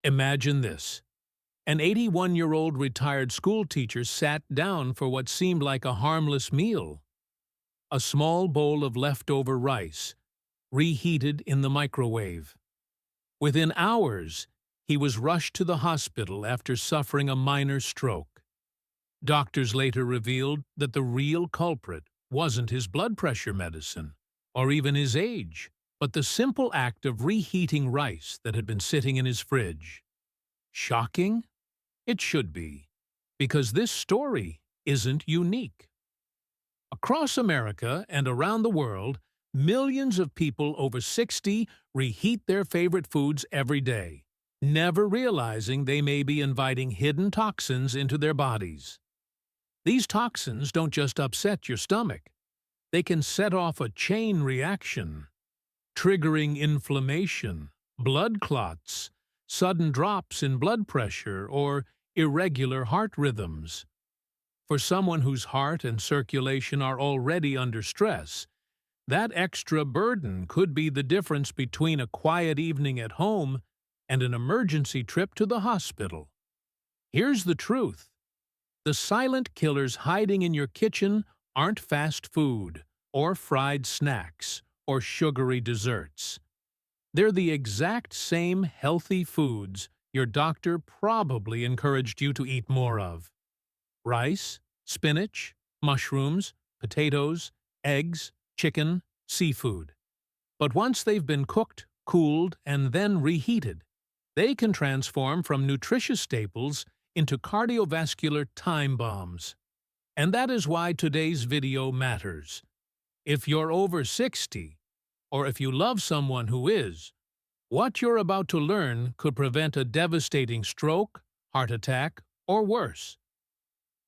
Imagine this. An 81-year-old retired school teacher sat down for what seemed like a harmless meal. A small bowl of leftover rice, reheated in the microwave. Within hours, he was rushed to the hospital after suffering a minor stroke. Doctors later revealed that the real culprit wasn't his blood pressure medicine, or even his age, but the simple act of reheating rice that had been sitting in his fridge. Shocking? It should be, because this story isn't unique. Across America and around the world, millions of people over 60 reheat their favorite foods every day, never realizing they may be inviting hidden toxins into their bodies. These toxins don't just upset your stomach. They can set off a chain reaction, triggering inflammation, blood clots, sudden drops in blood pressure, or irregular heart rhythms. For someone whose heart and circulation are already under stress, that extra burden could be the difference between a quiet evening at home and an emergency trip to the hospital. Here's the truth. The silent killers hiding in your kitchen aren't fast food, or fried snacks, or sugary desserts. They're the exact same healthy foods your doctor probably encouraged you to eat more of. Rice, spinach, mushrooms, potatoes, eggs, chicken, seafood. But once they've been cooked, cooled, and then reheated, they can transform from nutritious staples into cardiovascular time bombs. And that is why today's video matters. If you're over 60, or if you love someone who is, what you're about to learn could prevent a devastating stroke, heart attack, or worse.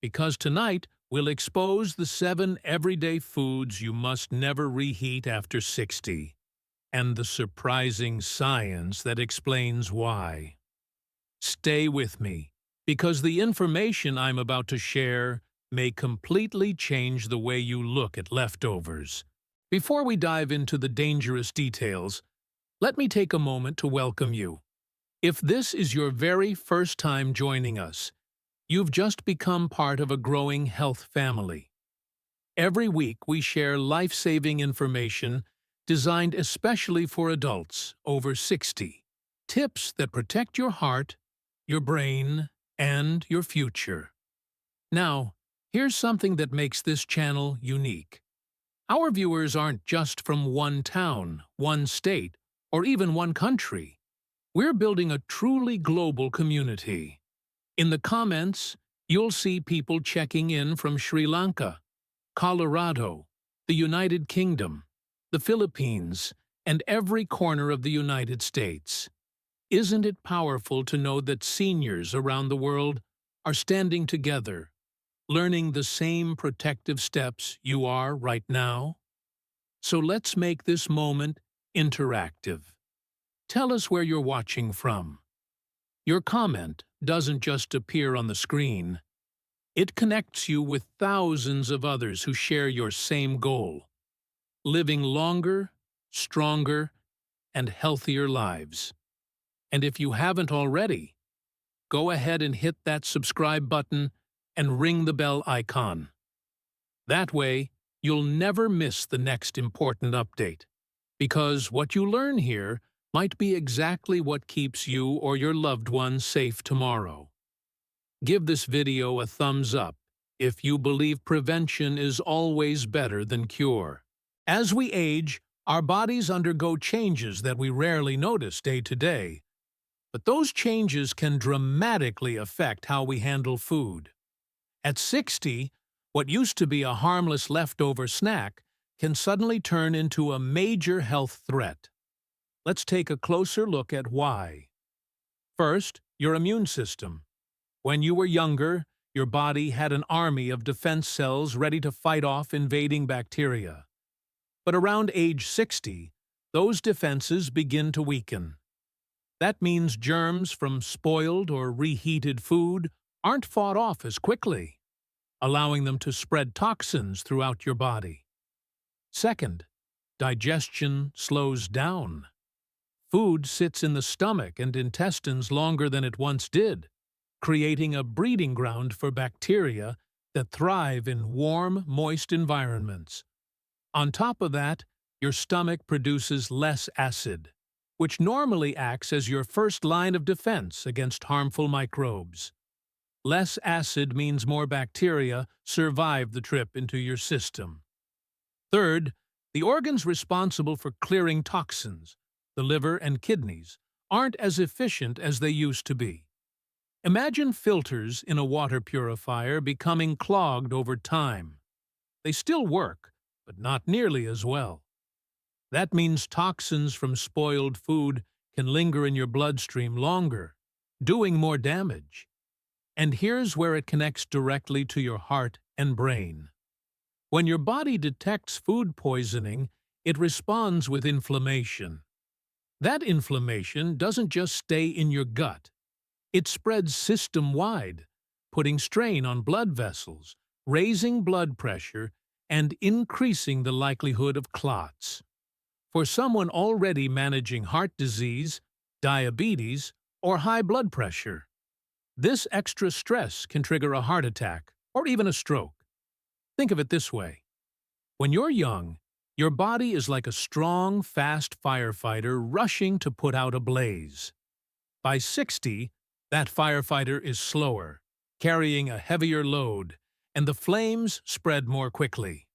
Because tonight, we'll expose the 7 everyday foods you must never reheat after 60, and the surprising science that explains why. Stay with me, because the information I'm about to share may completely change the way you look at leftovers. Before we dive into the dangerous details, let me take a moment to welcome you. If this is your very first time joining us, you've just become part of a growing health family. Every week we share life-saving information designed especially for adults over 60. Tips that protect your heart, your brain, and your future. Now, here's something that makes this channel unique. Our viewers aren't just from one town, one state, or even one country. We're building a truly global community. In the comments, you'll see people checking in from Sri Lanka, Colorado, the United Kingdom, the Philippines, and every corner of the United States. Isn't it powerful to know that seniors around the world are standing together, learning the same protective steps you are right now? So let's make this moment interactive. Tell us where you're watching from. Your comment doesn't just appear on the screen. It connects you with thousands of others who share your same goal: living longer, stronger, and healthier lives. And if you haven't already, go ahead and hit that subscribe button and ring the bell icon. That way, you'll never miss the next important update, because what you learn here might be exactly what keeps you or your loved ones safe tomorrow. Give this video a thumbs up if you believe prevention is always better than cure. As we age, our bodies undergo changes that we rarely notice day to day, but those changes can dramatically affect how we handle food. At 60, what used to be a harmless leftover snack can suddenly turn into a major health threat. Let's take a closer look at why. First, your immune system. When you were younger, your body had an army of defense cells ready to fight off invading bacteria. But around age 60, those defenses begin to weaken. That means germs from spoiled or reheated food aren't fought off as quickly, allowing them to spread toxins throughout your body. Second, digestion slows down. Food sits in the stomach and intestines longer than it once did, creating a breeding ground for bacteria that thrive in warm, moist environments. On top of that, your stomach produces less acid, which normally acts as your first line of defense against harmful microbes. Less acid means more bacteria survive the trip into your system. Third, the organs responsible for clearing toxins, the liver and kidneys, aren't as efficient as they used to be. Imagine filters in a water purifier becoming clogged over time. They still work, but not nearly as well. That means toxins from spoiled food can linger in your bloodstream longer, doing more damage. And here's where it connects directly to your heart and brain. When your body detects food poisoning, it responds with inflammation. That inflammation doesn't just stay in your gut. It spreads system-wide, putting strain on blood vessels, raising blood pressure, and increasing the likelihood of clots. For someone already managing heart disease, diabetes, or high blood pressure, this extra stress can trigger a heart attack or even a stroke. Think of it this way. When you're young, your body is like a strong, fast firefighter rushing to put out a blaze. By 60, that firefighter is slower, carrying a heavier load, and the flames spread more quickly.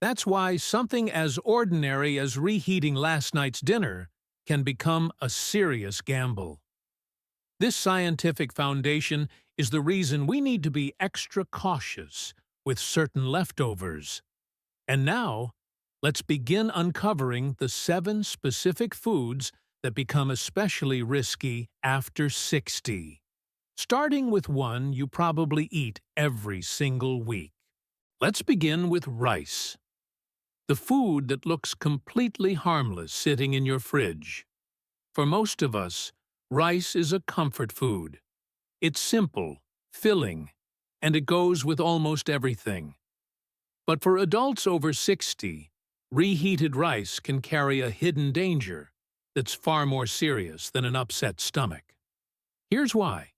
That's why something as ordinary as reheating last night's dinner can become a serious gamble. This scientific foundation is the reason we need to be extra cautious with certain leftovers. And now, let's begin uncovering the 7 specific foods that become especially risky after 60. Starting with one you probably eat every single week. Let's begin with rice. The food that looks completely harmless sitting in your fridge. For most of us, rice is a comfort food. It's simple, filling, and it goes with almost everything. But for adults over 60, reheated rice can carry a hidden danger that's far more serious than an upset stomach. Here's why.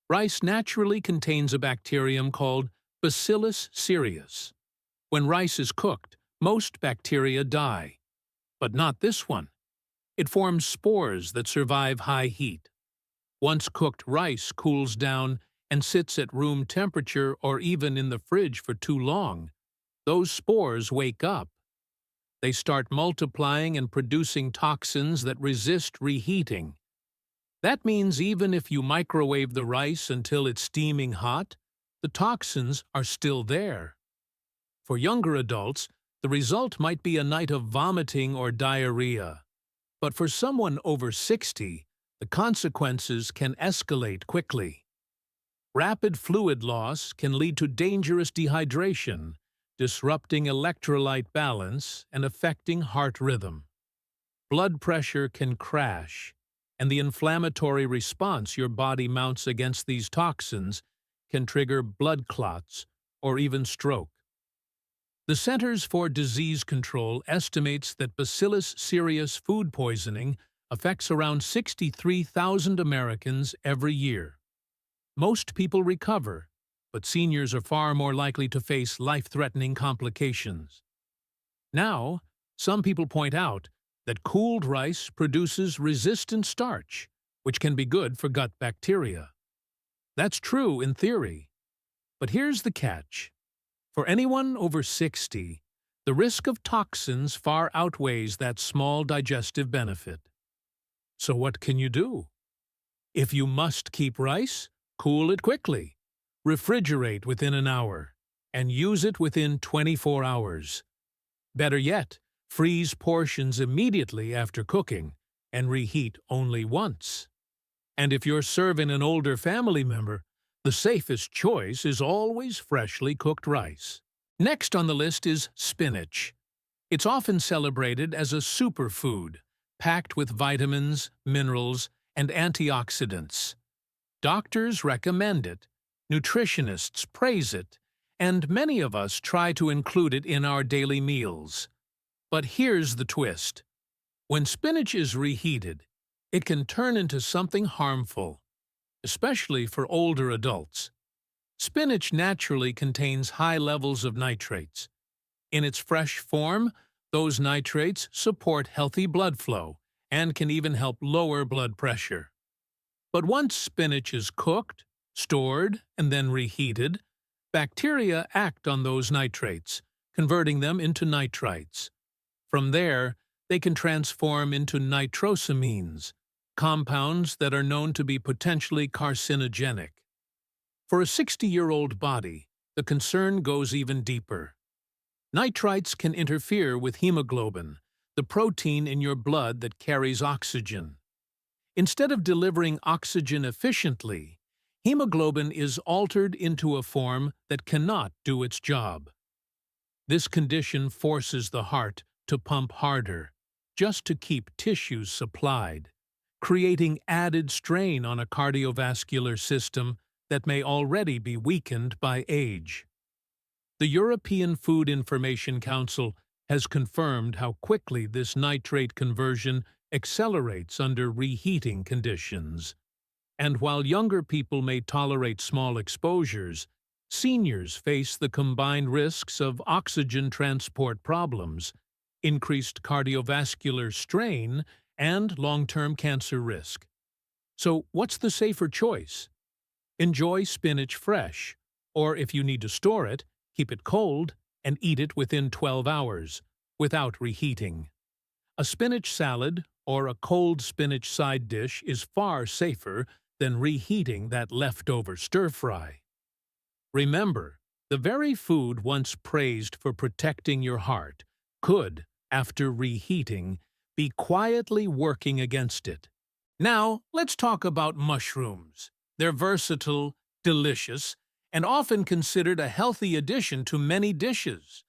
Rice naturally contains a bacterium called Bacillus cereus. When rice is cooked, most bacteria die. But not this one. It forms spores that survive high heat. Once cooked rice cools down and sits at room temperature or even in the fridge for too long, those spores wake up. They start multiplying and producing toxins that resist reheating. That means even if you microwave the rice until it's steaming hot, the toxins are still there. For younger adults, the result might be a night of vomiting or diarrhea. But for someone over 60, the consequences can escalate quickly. Rapid fluid loss can lead to dangerous dehydration, disrupting electrolyte balance and affecting heart rhythm. Blood pressure can crash, and the inflammatory response your body mounts against these toxins can trigger blood clots or even stroke. The Centers for Disease Control estimates that Bacillus cereus food poisoning affects around 63,000 Americans every year. Most people recover, but seniors are far more likely to face life-threatening complications. Now, some people point out that cooled rice produces resistant starch, which can be good for gut bacteria. That's true in theory. But here's the catch. For anyone over 60, the risk of toxins far outweighs that small digestive benefit. So what can you do? If you must keep rice, cool it quickly. Refrigerate within an hour, and use it within 24 hours. Better yet, freeze portions immediately after cooking and reheat only once. And if you're serving an older family member, the safest choice is always freshly cooked rice. Next on the list is spinach. It's often celebrated as a superfood, packed with vitamins, minerals, and antioxidants. Doctors recommend it, nutritionists praise it, and many of us try to include it in our daily meals. But here's the twist. When spinach is reheated, it can turn into something harmful, especially for older adults. Spinach naturally contains high levels of nitrates. In its fresh form, those nitrates support healthy blood flow and can even help lower blood pressure. But once spinach is cooked, stored, and then reheated, bacteria act on those nitrates, converting them into nitrites. From there, they can transform into nitrosamines, compounds that are known to be potentially carcinogenic. For a 60-year-old body, the concern goes even deeper. Nitrites can interfere with hemoglobin, the protein in your blood that carries oxygen. Instead of delivering oxygen efficiently, hemoglobin is altered into a form that cannot do its job. This condition forces the heart to pump harder, just to keep tissues supplied, creating added strain on a cardiovascular system that may already be weakened by age. The European Food Information Council has confirmed how quickly this nitrate conversion accelerates under reheating conditions. And while younger people may tolerate small exposures, seniors face the combined risks of oxygen transport problems, increased cardiovascular strain, and long-term cancer risk. So what's the safer choice? Enjoy spinach fresh, or if you need to store it, keep it cold and eat it within 12 hours, without reheating. A spinach salad or a cold spinach side dish is far safer than reheating that leftover stir-fry. Remember, the very food once praised for protecting your heart could, after reheating, be quietly working against it. Now, let's talk about mushrooms. They're versatile, delicious, and often considered a healthy addition to many dishes.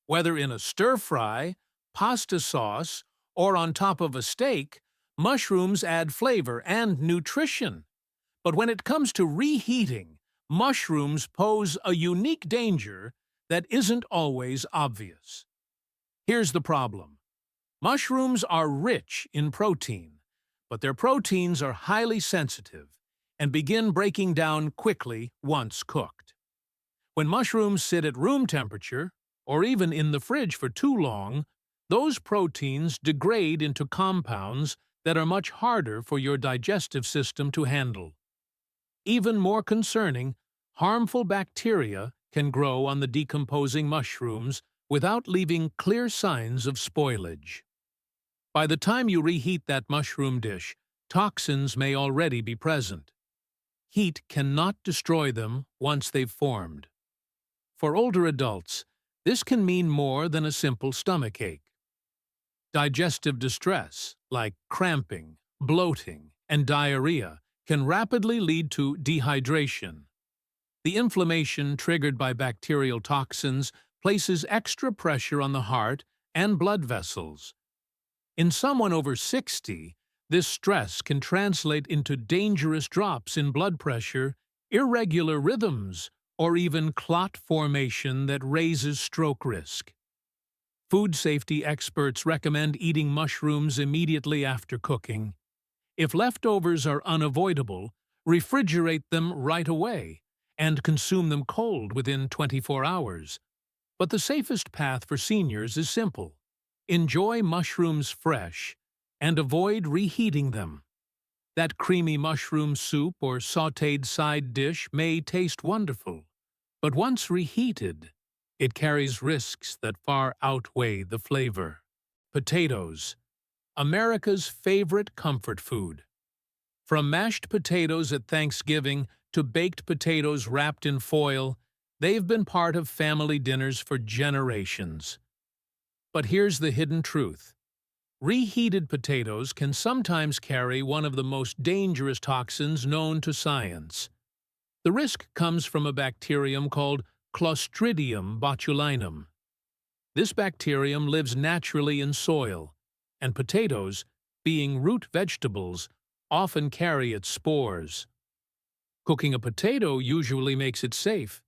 Whether in a stir-fry, pasta sauce, or on top of a steak, mushrooms add flavor and nutrition. But when it comes to reheating, mushrooms pose a unique danger that isn't always obvious. Here's the problem. Mushrooms are rich in protein, but their proteins are highly sensitive and begin breaking down quickly once cooked. When mushrooms sit at room temperature, or even in the fridge for too long, those proteins degrade into compounds that are much harder for your digestive system to handle. Even more concerning, harmful bacteria can grow on the decomposing mushrooms without leaving clear signs of spoilage. By the time you reheat that mushroom dish, toxins may already be present. Heat cannot destroy them once they've formed. For older adults, this can mean more than a simple stomachache. Digestive distress, like cramping, bloating, and diarrhea, can rapidly lead to dehydration. The inflammation triggered by bacterial toxins places extra pressure on the heart and blood vessels. In someone over 60, this stress can translate into dangerous drops in blood pressure, irregular rhythms, or even clot formation that raises stroke risk. Food safety experts recommend eating mushrooms immediately after cooking. If leftovers are unavoidable, refrigerate them right away and consume them cold within 24 hours. But the safest path for seniors is simple. Enjoy mushrooms fresh and avoid reheating them. That creamy mushroom soup or sautéed side dish may taste wonderful, but once reheated, it carries risks that far outweigh the flavor. Potatoes, America's favorite comfort food. From mashed potatoes at Thanksgiving to baked potatoes wrapped in foil, they've been part of family dinners for generations. But here's the hidden truth. Reheated potatoes can sometimes carry one of the most dangerous toxins known to science. The risk comes from a bacterium called Clostridium botulinum. This bacterium lives naturally in soil, and potatoes, being root vegetables, often carry its spores. Cooking a potato usually makes it safe,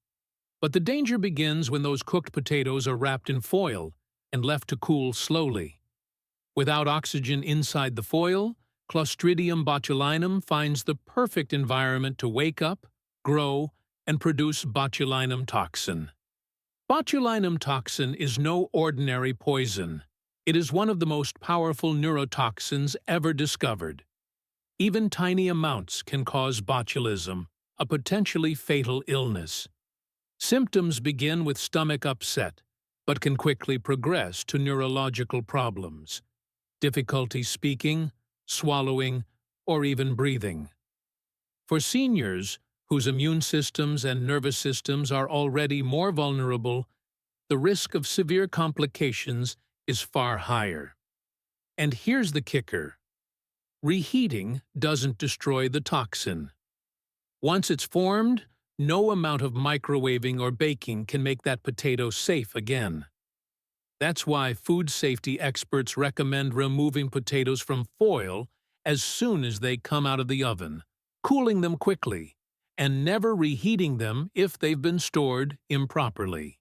but the danger begins when those cooked potatoes are wrapped in foil and left to cool slowly. Without oxygen inside the foil, Clostridium botulinum finds the perfect environment to wake up, grow, and produce botulinum toxin. Botulinum toxin is no ordinary poison. It is one of the most powerful neurotoxins ever discovered. Even tiny amounts can cause botulism, a potentially fatal illness. Symptoms begin with stomach upset, but can quickly progress to neurological problems, difficulty speaking, swallowing, or even breathing. For seniors, whose immune systems and nervous systems are already more vulnerable, the risk of severe complications is far higher. And here's the kicker. Reheating doesn't destroy the toxin. Once it's formed, no amount of microwaving or baking can make that potato safe again. That's why food safety experts recommend removing potatoes from foil as soon as they come out of the oven, cooling them quickly, and never reheating them if they've been stored improperly.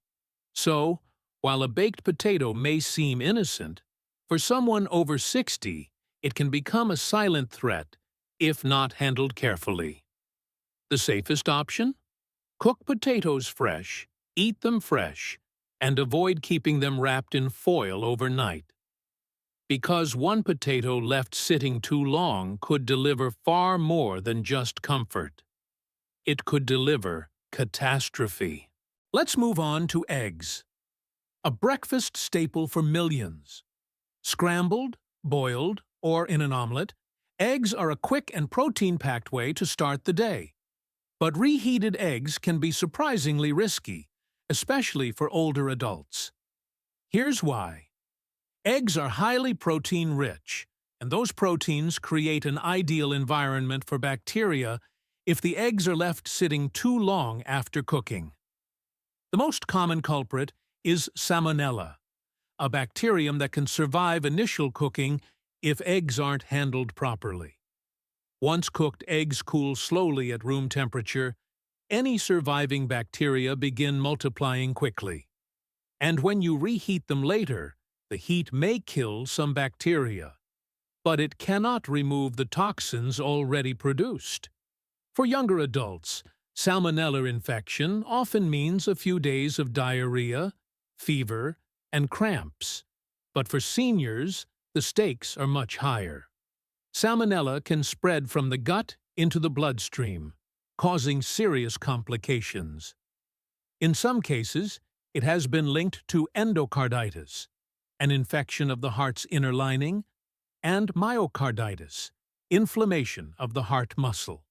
So, while a baked potato may seem innocent, for someone over 60, it can become a silent threat if not handled carefully. The safest option? Cook potatoes fresh, eat them fresh, and avoid keeping them wrapped in foil overnight. Because one potato left sitting too long could deliver far more than just comfort. It could deliver catastrophe. Let's move on to eggs. A breakfast staple for millions. Scrambled, boiled, or in an omelet, eggs are a quick and protein-packed way to start the day. But reheated eggs can be surprisingly risky, especially for older adults. Here's why. Eggs are highly protein-rich, and those proteins create an ideal environment for bacteria if the eggs are left sitting too long after cooking. The most common culprit is Salmonella, a bacterium that can survive initial cooking if eggs aren't handled properly. Once cooked eggs cool slowly at room temperature, any surviving bacteria begin multiplying quickly. And when you reheat them later, the heat may kill some bacteria, but it cannot remove the toxins already produced. For younger adults, Salmonella infection often means a few days of diarrhea, fever, and cramps. But for seniors, the stakes are much higher. Salmonella can spread from the gut into the bloodstream, causing serious complications. In some cases, it has been linked to endocarditis, an infection of the heart's inner lining, and myocarditis, inflammation of the heart muscle.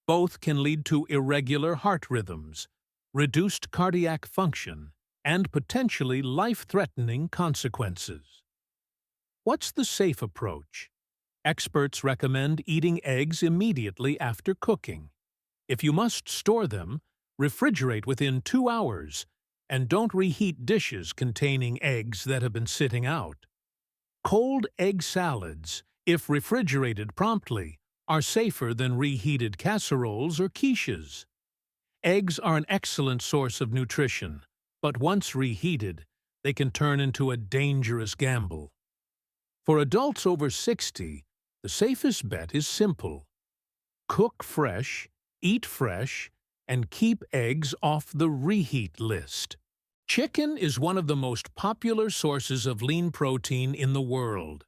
Both can lead to irregular heart rhythms, reduced cardiac function, and potentially life-threatening consequences. What's the safe approach? Experts recommend eating eggs immediately after cooking. If you must store them, refrigerate within 2 hours, and don't reheat dishes containing eggs that have been sitting out. Cold egg salads, if refrigerated promptly, are safer than reheated casseroles or quiches. Eggs are an excellent source of nutrition, but once reheated, they can turn into a dangerous gamble. For adults over 60, the safest bet is simple. Cook fresh, eat fresh, and keep eggs off the reheat list. Chicken is one of the most popular sources of lean protein in the world.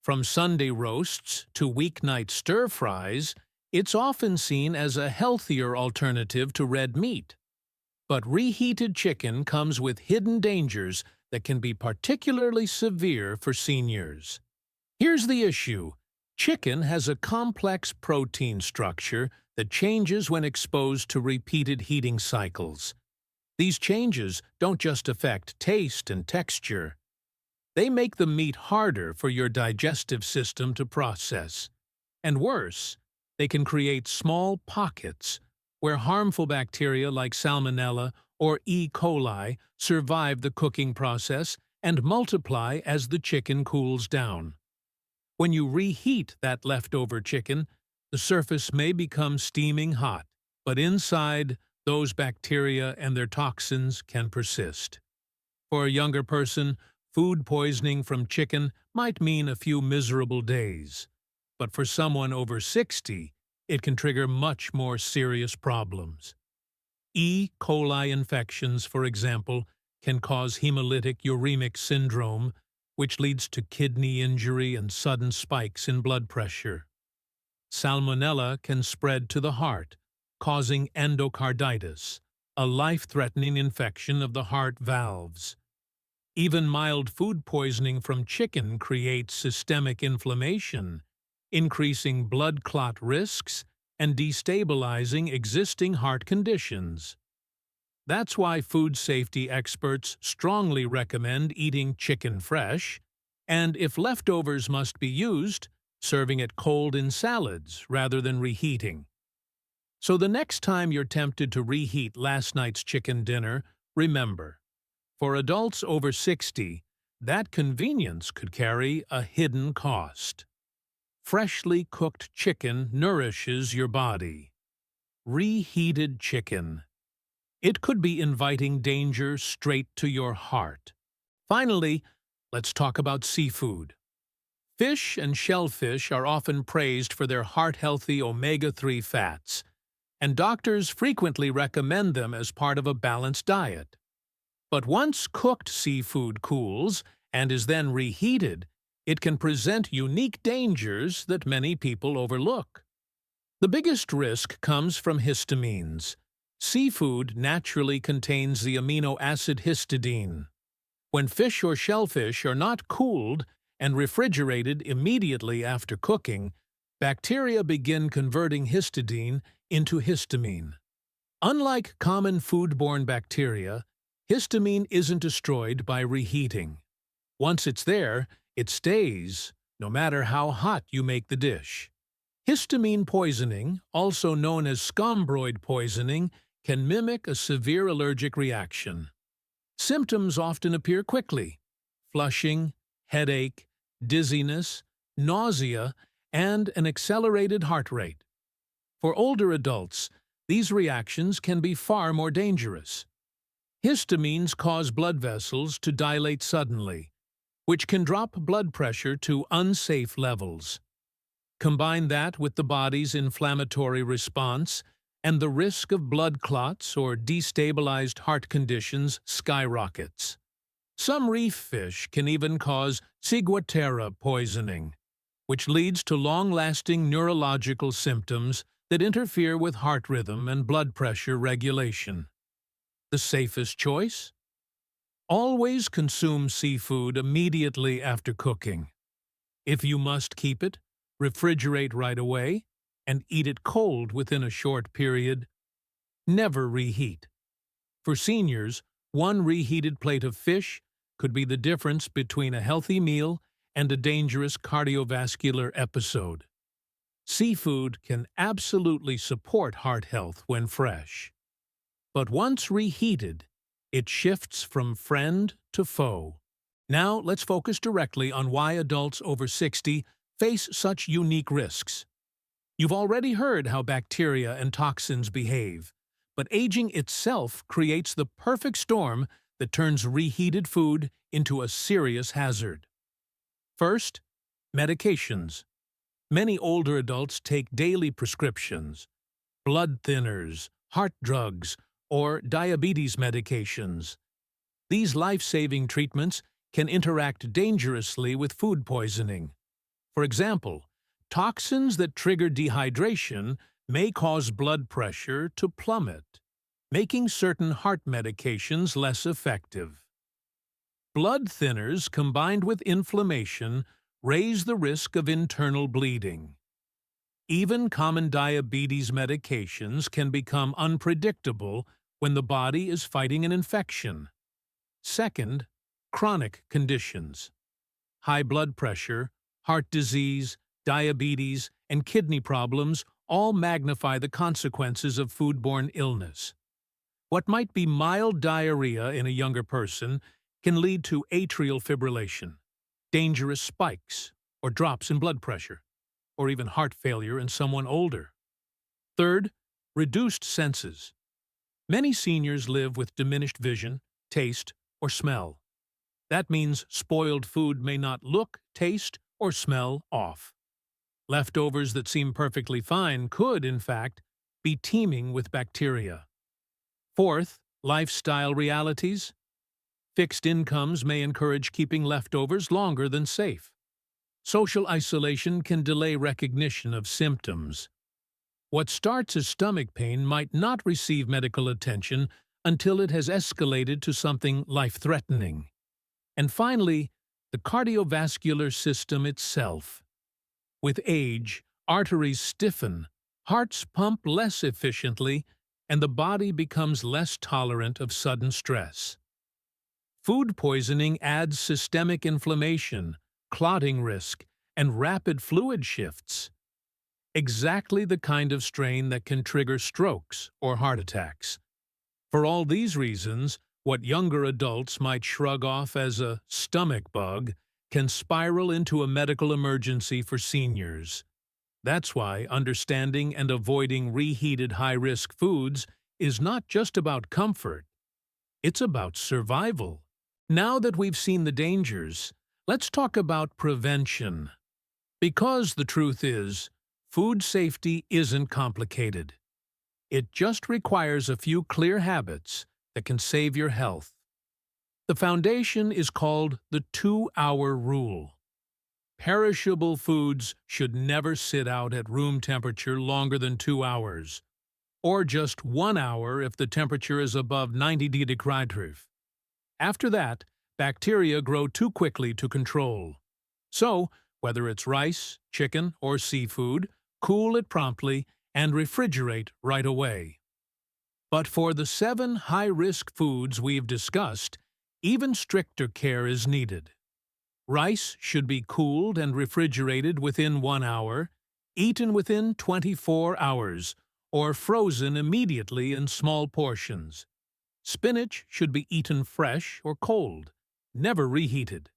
From Sunday roasts to weeknight stir-fries, it's often seen as a healthier alternative to red meat. But reheated chicken comes with hidden dangers that can be particularly severe for seniors. Here's the issue. Chicken has a complex protein structure that changes when exposed to repeated heating cycles. These changes don't just affect taste and texture. They make the meat harder for your digestive system to process. And worse, they can create small pockets where harmful bacteria like Salmonella or E. coli survive the cooking process and multiply as the chicken cools down. When you reheat that leftover chicken, the surface may become steaming hot, but inside, those bacteria and their toxins can persist. For a younger person, Food poisoning from chicken might mean a few miserable days, but for someone over 60, it can trigger much more serious problems. E. coli infections, for example, can cause hemolytic uremic syndrome, which leads to kidney injury and sudden spikes in blood pressure. Salmonella can spread to the heart, causing endocarditis, a life-threatening infection of the heart valves. Even mild food poisoning from chicken creates systemic inflammation, increasing blood clot risks and destabilizing existing heart conditions. That's why food safety experts strongly recommend eating chicken fresh, and if leftovers must be used, serving it cold in salads rather than reheating. So the next time you're tempted to reheat last night's chicken dinner, remember, for adults over 60, that convenience could carry a hidden cost. Freshly cooked chicken nourishes your body. Reheated chicken. It could be inviting danger straight to your heart. Finally, let's talk about seafood. Fish and shellfish are often praised for their heart-healthy omega-3 fats, and doctors frequently recommend them as part of a balanced diet. But once cooked seafood cools and is then reheated, it can present unique dangers that many people overlook. The biggest risk comes from histamines. Seafood naturally contains the amino acid histidine. When fish or shellfish are not cooled and refrigerated immediately after cooking, bacteria begin converting histidine into histamine. Unlike common foodborne bacteria, histamine isn't destroyed by reheating. Once it's there, it stays, no matter how hot you make the dish. Histamine poisoning, also known as scombroid poisoning, can mimic a severe allergic reaction. Symptoms often appear quickly: flushing, headache, dizziness, nausea, and an accelerated heart rate. For older adults, these reactions can be far more dangerous. Histamines cause blood vessels to dilate suddenly, which can drop blood pressure to unsafe levels. Combine that with the body's inflammatory response, and the risk of blood clots or destabilized heart conditions skyrockets. Some reef fish can even cause ciguatera poisoning, which leads to long-lasting neurological symptoms that interfere with heart rhythm and blood pressure regulation. The safest choice? Always consume seafood immediately after cooking. If you must keep it, refrigerate right away, and eat it cold within a short period. Never reheat. For seniors, one reheated plate of fish could be the difference between a healthy meal and a dangerous cardiovascular episode. Seafood can absolutely support heart health when fresh. But once reheated, it shifts from friend to foe. Now let's focus directly on why adults over 60 face such unique risks. You've already heard how bacteria and toxins behave, but aging itself creates the perfect storm that turns reheated food into a serious hazard. First, medications. Many older adults take daily prescriptions, blood thinners, heart drugs, or diabetes medications. These life-saving treatments can interact dangerously with food poisoning. For example, toxins that trigger dehydration may cause blood pressure to plummet, making certain heart medications less effective. Blood thinners combined with inflammation raise the risk of internal bleeding. Even common diabetes medications can become unpredictable when the body is fighting an infection. Second, chronic conditions. High blood pressure, heart disease, diabetes, and kidney problems all magnify the consequences of foodborne illness. What might be mild diarrhea in a younger person can lead to atrial fibrillation, dangerous spikes or drops in blood pressure, or even heart failure in someone older. Third, reduced senses. Many seniors live with diminished vision, taste, or smell. That means spoiled food may not look, taste, or smell off. Leftovers that seem perfectly fine could, in fact, be teeming with bacteria. Fourth, lifestyle realities. Fixed incomes may encourage keeping leftovers longer than safe. Social isolation can delay recognition of symptoms. What starts as stomach pain might not receive medical attention until it has escalated to something life-threatening. And finally, the cardiovascular system itself. With age, arteries stiffen, hearts pump less efficiently, and the body becomes less tolerant of sudden stress. Food poisoning adds systemic inflammation, clotting risk, and rapid fluid shifts. Exactly the kind of strain that can trigger strokes or heart attacks. For all these reasons, what younger adults might shrug off as a stomach bug can spiral into a medical emergency for seniors. That's why understanding and avoiding reheated high-risk foods is not just about comfort. It's about survival. Now that we've seen the dangers, let's talk about prevention. Because the truth is, food safety isn't complicated. It just requires a few clear habits that can save your health. The foundation is called the 2-hour rule. Perishable foods should never sit out at room temperature longer than 2 hours, or just 1 hour if the temperature is above 90 degrees. After that, bacteria grow too quickly to control. So, whether it's rice, chicken, or seafood, cool it promptly and refrigerate right away. But for the 7 high-risk foods we've discussed, even stricter care is needed. Rice should be cooled and refrigerated within 1 hour, eaten within 24 hours, or frozen immediately in small portions. Spinach should be eaten fresh or cold, never reheated.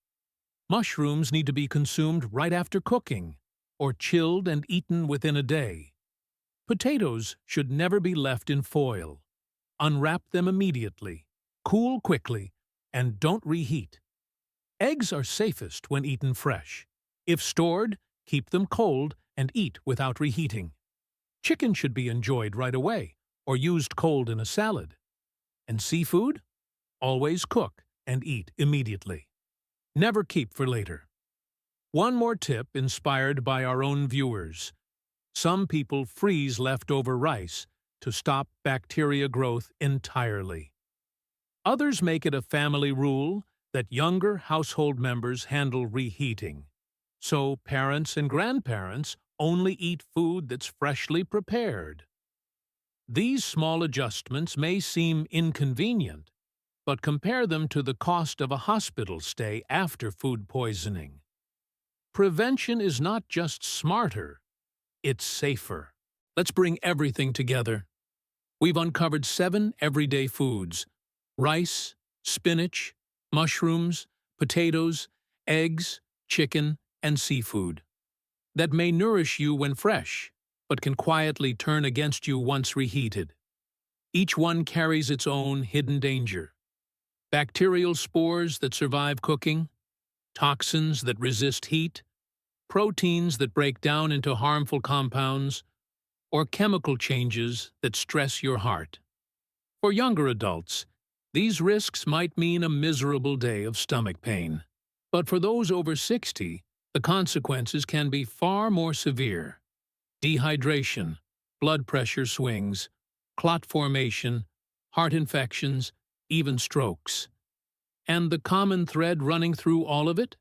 Mushrooms need to be consumed right after cooking, or chilled and eaten within a day. Potatoes should never be left in foil. Unwrap them immediately, cool quickly, and don't reheat. Eggs are safest when eaten fresh. If stored, keep them cold and eat without reheating. Chicken should be enjoyed right away, or used cold in a salad. And seafood? Always cook and eat immediately. Never keep for later. One more tip inspired by our own viewers. Some people freeze leftover rice to stop bacteria growth entirely. Others make it a family rule that younger household members handle reheating. So parents and grandparents only eat food that's freshly prepared. These small adjustments may seem inconvenient, but compare them to the cost of a hospital stay after food poisoning. Prevention is not just smarter, it's safer. Let's bring everything together. We've uncovered 7 everyday foods: rice, spinach, mushrooms, potatoes, eggs, chicken, and seafood that may nourish you when fresh, but can quietly turn against you once reheated. Each one carries its own hidden danger. Bacterial spores that survive cooking, toxins that resist heat, proteins that break down into harmful compounds, or chemical changes that stress your heart. For younger adults, these risks might mean a miserable day of stomach pain. But for those over 60, the consequences can be far more severe. Dehydration, blood pressure swings, clot formation, heart infections, even strokes. And the common thread running through all of it?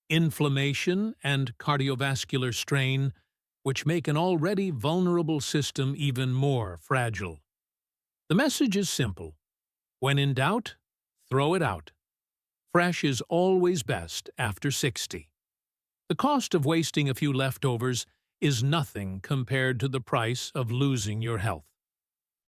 Inflammation and cardiovascular strain, which make an already vulnerable system even more fragile. The message is simple. When in doubt, throw it out. Fresh is always best after 60. The cost of wasting a few leftovers is nothing compared to the price of losing your health.